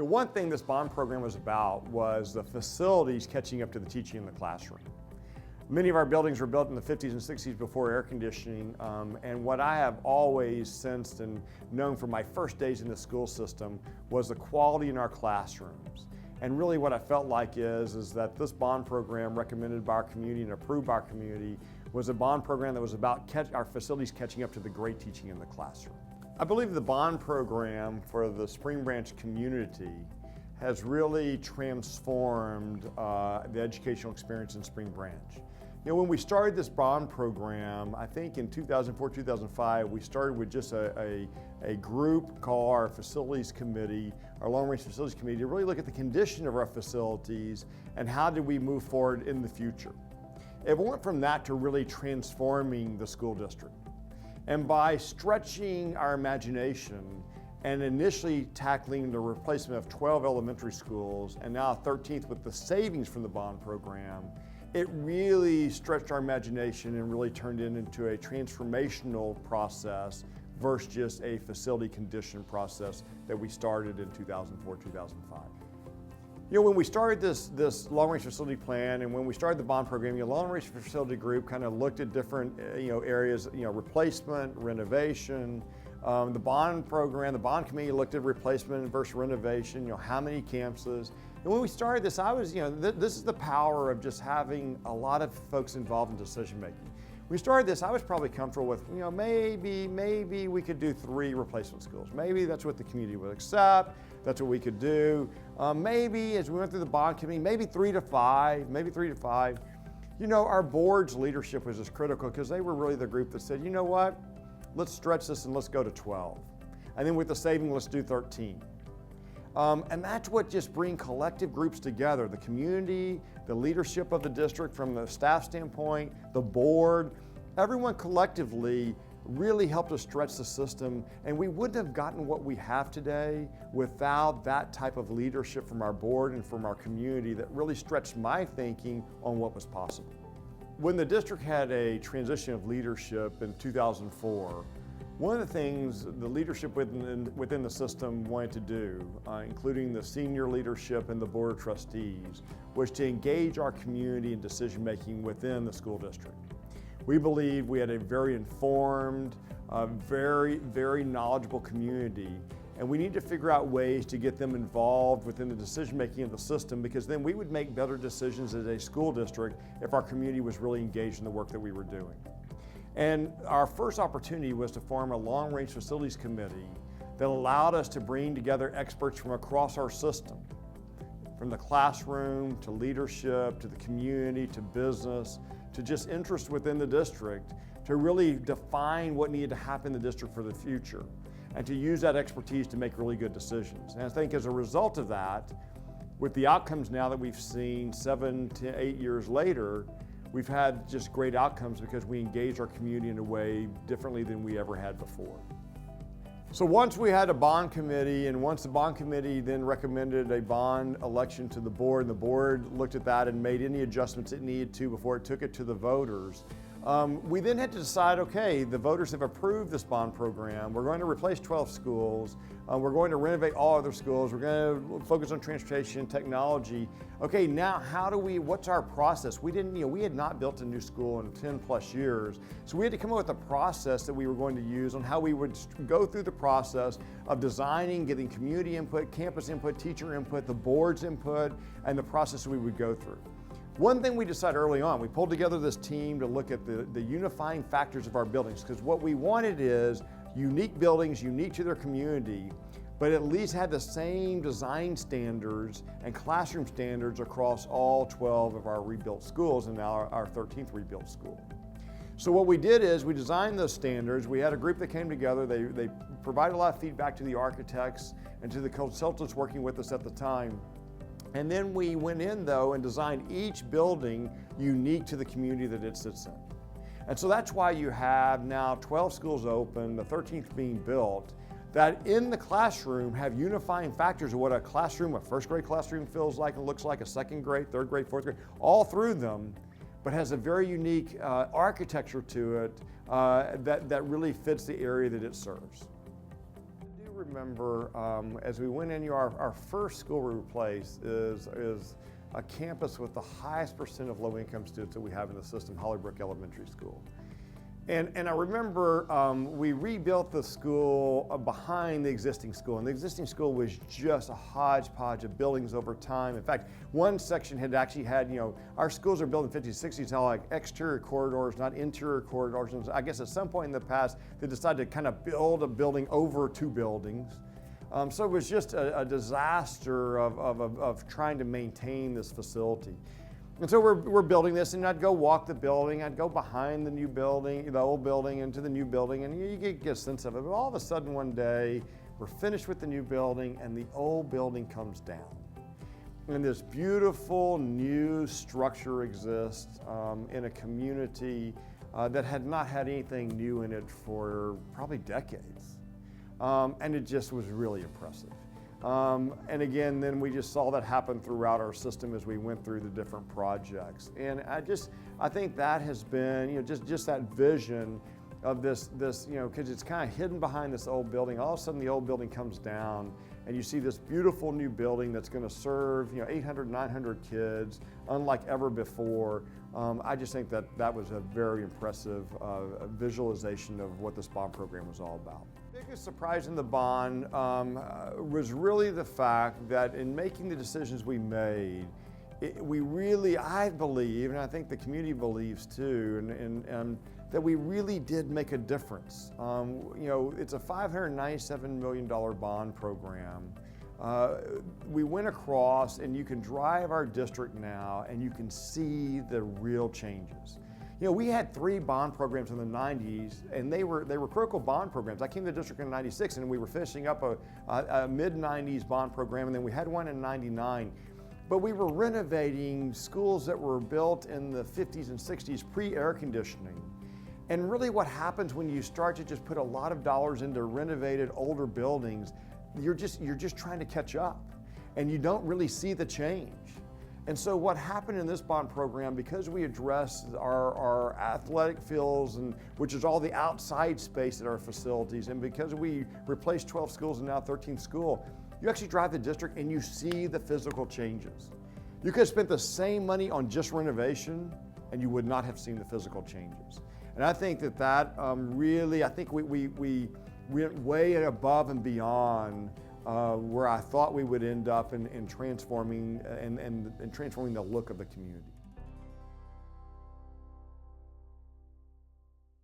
One thing this bond program was about was the facilities catching up to the teaching in the classroom. Many of our buildings were built in the 50s and 60s before air conditioning, and what I have always sensed and known from my first days in the school system was the quality in our classrooms. And really what I felt like is that this bond program recommended by our community and approved by our community was a bond program that was about our facilities catching up to the great teaching in the classroom. I believe the bond program for the Spring Branch community has really transformed the educational experience in Spring Branch. When we started this bond program, I think in 2004, 2005, we started with just a group called our Facilities Committee, our Long Range Facilities Committee, to really look at the condition of our facilities and how did we move forward in the future. It went from that to really transforming the school district. And by stretching our imagination and initially tackling the replacement of 12 elementary schools and now 13th with the savings from the bond program, it really stretched our imagination and really turned it into a transformational process versus just a facility condition process that we started in 2004, 2005. When we started this long-range facility plan and when we started the bond program, the long-range facility group kind of looked at different areas, replacement, renovation. The bond program, the bond committee looked at replacement versus renovation, how many campuses. And when we started this, I was, this is the power of just having a lot of folks involved in decision making. When we started this, I was probably comfortable with, maybe we could do 3 replacement schools. Maybe that's what the community would accept. That's what we could do. Maybe as we went through the bond committee, maybe 3 to 5, maybe 3 to 5. Our board's leadership was just critical because they were really the group that said, what, let's stretch this and let's go to 12. And then with the saving, let's do 13. And that's what just bring collective groups together, the community, the leadership of the district from the staff standpoint, the board, everyone collectively really helped us stretch the system, and we wouldn't have gotten what we have today without that type of leadership from our board and from our community that really stretched my thinking on what was possible. When the district had a transition of leadership in 2004, one of the things the leadership within the system wanted to do, including the senior leadership and the board of trustees, was to engage our community in decision making within the school district. We believe we had a very informed, very, very knowledgeable community, and we need to figure out ways to get them involved within the decision-making of the system, because then we would make better decisions as a school district if our community was really engaged in the work that we were doing. And our first opportunity was to form a long-range facilities committee that allowed us to bring together experts from across our system, from the classroom to leadership to the community to business, to just interest within the district, to really define what needed to happen in the district for the future, and to use that expertise to make really good decisions. And I think as a result of that, with the outcomes now that we've seen 7 to 8 years later, we've had just great outcomes because we engage our community in a way differently than we ever had before. So once we had a bond committee, and once the bond committee then recommended a bond election to the board, and the board looked at that and made any adjustments it needed to before it took it to the voters, we then had to decide, okay, the voters have approved this bond program. We're going to replace 12 schools. We're going to renovate all other schools. We're going to focus on transportation and technology. Okay, now what's our process? We had not built a new school in 10 plus years. So we had to come up with a process that we were going to use on how we would go through the process of designing, getting community input, campus input, teacher input, the board's input, and the process we would go through. One thing we decided early on, we pulled together this team to look at the unifying factors of our buildings, because what we wanted is unique buildings, unique to their community, but at least had the same design standards and classroom standards across all 12 of our rebuilt schools, and now our 13th rebuilt school. So what we did is we designed those standards. We had a group that came together. They provided a lot of feedback to the architects and to the consultants working with us at the time. And then we went in though and designed each building unique to the community that it sits in. And so that's why you have now 12 schools open, the 13th being built, that in the classroom have unifying factors of what a classroom, a first grade classroom feels like and looks like, a second grade, third grade, fourth grade, all through them, but has a very unique architecture to it that really fits the area that it serves. remember as we went in, our first school we replaced is a campus with the highest percent of low-income students that we have in the system, Hollybrook Elementary School. And I remember we rebuilt the school behind the existing school, and the existing school was just a hodgepodge of buildings over time. In fact, one section had actually had, our schools are built in the 50s, 60s, now like exterior corridors, not interior corridors. And I guess at some point in the past, they decided to kind of build a building over two buildings. So it was just a disaster of trying to maintain this facility. And so we're building this, and I'd go walk the building, I'd go behind the new building, the old building, into the new building, and you get a sense of it. But all of a sudden one day, we're finished with the new building, and the old building comes down. And this beautiful new structure exists in a community that had not had anything new in it for probably decades. And it just was really impressive. And again, then we just saw that happen throughout our system as we went through the different projects. And I think that has been, just that vision of this, because it's kind of hidden behind this old building. All of a sudden the old building comes down and you see this beautiful new building that's going to serve, 800, 900 kids, unlike ever before. I just think that was a very impressive visualization of what this bond program was all about. The biggest surprise in the bond was really the fact that in making the decisions we made, we really, I believe, and I think the community believes too, and that we really did make a difference. It's a $597 million bond program. We went across, and you can drive our district now and you can see the real changes. We had 3 bond programs in the 90s, and they were critical bond programs. I came to the district in 96, and we were finishing up a mid-90s bond program, and then we had one in 99. But we were renovating schools that were built in the 50s and 60s pre-air conditioning. And really what happens when you start to just put a lot of dollars into renovated older buildings, you're just trying to catch up, and you don't really see the change. And so what happened in this bond program, because we addressed our athletic fields, which is all the outside space at our facilities, and because we replaced 12 schools and now 13th school, you actually drive the district and you see the physical changes. You could have spent the same money on just renovation and you would not have seen the physical changes. And I think that really, I think we went way above and beyond where I thought we would end up in transforming and transforming the look of the community.